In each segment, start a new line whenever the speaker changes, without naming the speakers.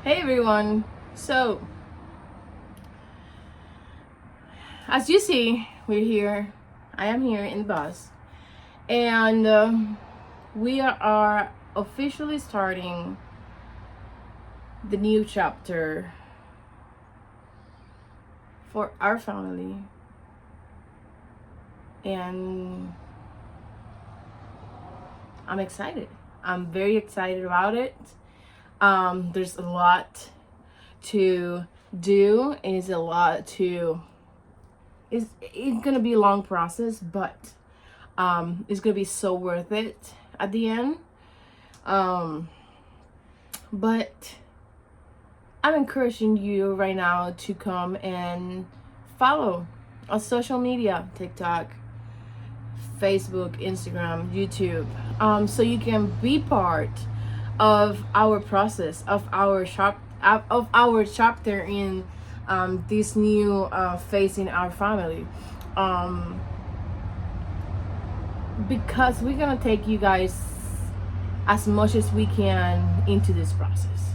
Hey everyone, so as you see, we're here. I am here in the bus, and we are officially starting the new chapter for our family, and I'm excited. I'm very excited about it. There's a lot to do. It's a lot to. It's gonna be a long process, but it's gonna be so worth it at the end. But I'm encouraging you right now to come and follow on social media, TikTok, Facebook, Instagram, YouTube, so you can be part of our process, of our chapter in this new phase in our family, because we're gonna take you guys as much as we can into this process.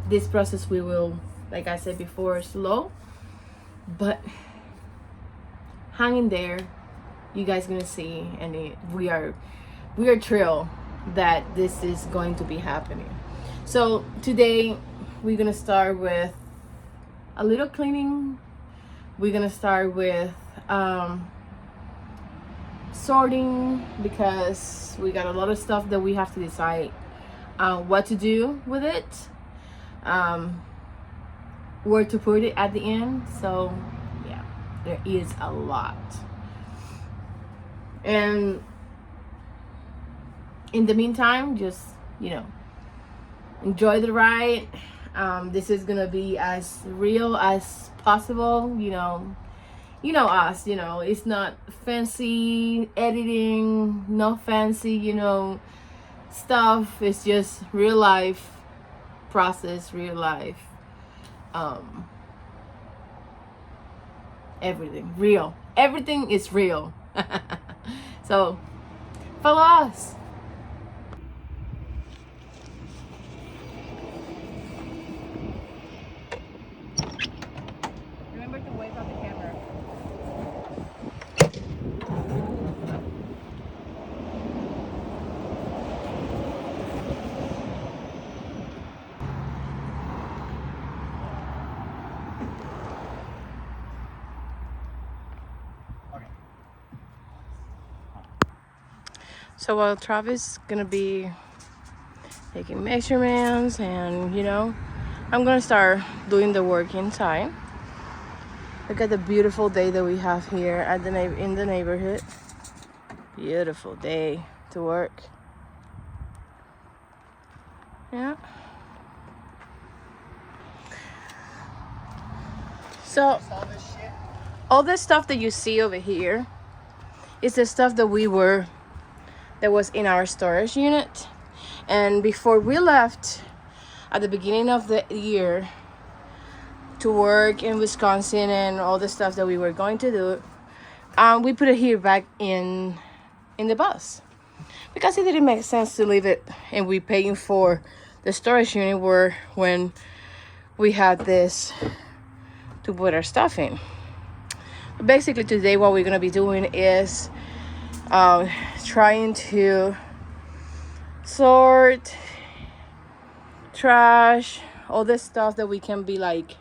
This process, we will, like I said before, slow, but hang in there. You guys gonna see, and we are thrilled that this is going to be happening. So today we're gonna start with a little cleaning. We're gonna start with sorting, because we got a lot of stuff that we have to decide what to do with it, where to put it at the end. So yeah, there is a lot. And in the meantime, just, enjoy the ride. This is gonna be as real as possible. Us, it's not fancy editing, no fancy, stuff. It's just real life process, real life, everything is real. So follow us. Remember to wave at the camera. So while Travis is gonna be taking measurements, and I'm gonna start doing the work inside. Look at the beautiful day that we have here at in the neighborhood. Beautiful day to work. Yeah. So all the stuff that you see over here is the stuff that was in our storage unit. And before we left at the beginning of the year to work in Wisconsin and all the stuff that we were going to do, we put it here back in the bus, because it didn't make sense to leave it and we paying for the storage unit when we had this to put our stuff in. But basically today what we're going to be doing is trying to sort, trash, all this stuff that we can be like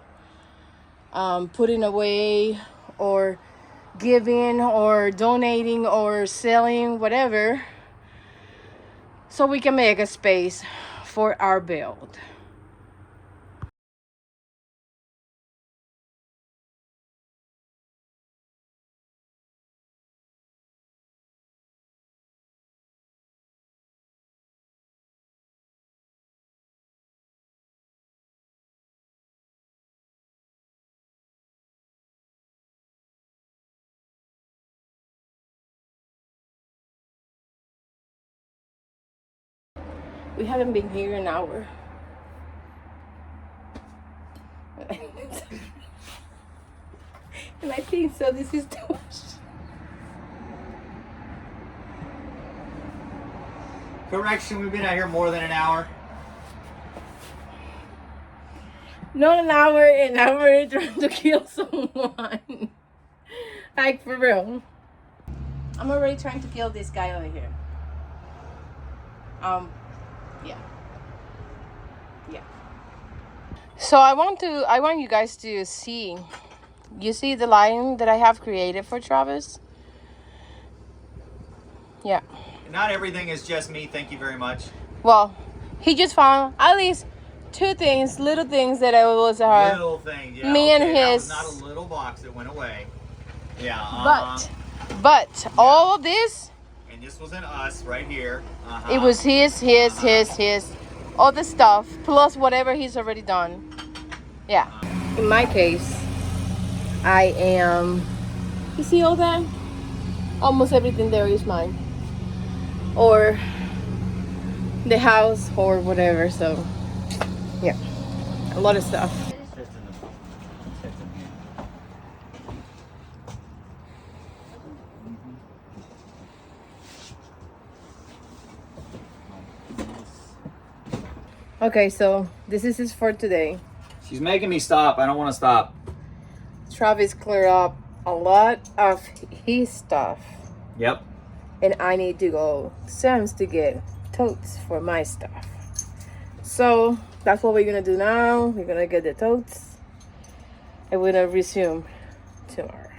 putting away or giving or donating or selling, whatever, so we can make a space for our build. We haven't been here an hour. And I think so this is too much.
Correction, we've been out here more than an hour.
Not an hour, and now we're trying to kill someone. Like, for real. I'm already trying to kill this guy over here. Yeah. Yeah. So I want you guys to see. You see the line that I have created for Travis? Yeah.
Not everything is just me, thank you very much.
Well, he just found at least two things, little things that I was
little things, yeah.
Me and
that
his.
was not a little box that went away. Yeah.
But all of this.
And this was in us right here.
It was his, all the stuff plus whatever he's already done. Yeah. In my case, I am. You see all that? Almost everything there is mine, or the house, or whatever. So, yeah, a lot of stuff. Okay, so this is it for today.
She's making me stop. I don't want to stop.
Travis cleared up a lot of his stuff.
Yep.
And I need to go to Sam's to get totes for my stuff. So that's what we're gonna do now. We're gonna get the totes and we're gonna resume tomorrow.